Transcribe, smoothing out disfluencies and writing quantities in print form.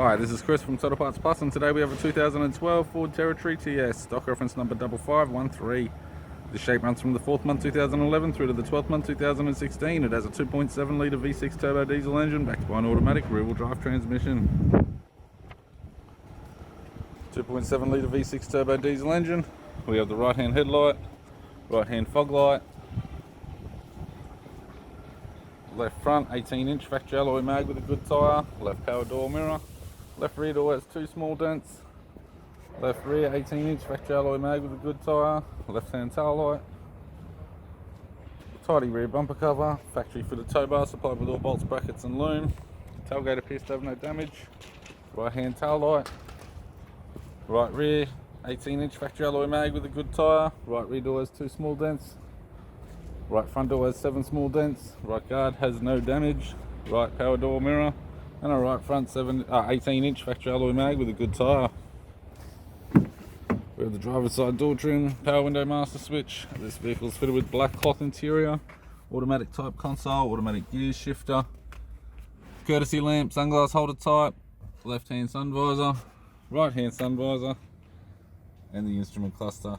Hi, this is Chris from Total Parts Plus, and today we have a 2012 Ford Territoy TS, stock reference number 5513. The shape runs from the 4th month 2011 through to the 12th month 2016. It has a 2.7 litre V6 turbo diesel engine backed by an automatic rear-wheel drive transmission. 2.7 litre V6 turbo diesel engine. We have the right hand headlight, right hand fog light, left front 18-inch factory alloy mag with a good tyre, left power door mirror, left rear door has 2 small dents, left rear 18-inch factory alloy mag with a good tyre, left hand tail light, tidy rear bumper cover, factory fitted tow bar supplied with all bolts, brackets and loom, tailgate appears to have no damage, right hand tail light, right rear 18-inch factory alloy mag with a good tyre, right rear door has 2 small dents, right front door has 7 small dents, right guard has no damage, right power door mirror, and a right front 18-inch factory alloy mag with a good tyre. We have the driver's side door trim, power window master switch. This vehicle is fitted with black cloth interior, automatic type console, automatic gear shifter, courtesy lamp, sunglass holder type, left hand sun visor, right hand sun visor, and the instrument cluster.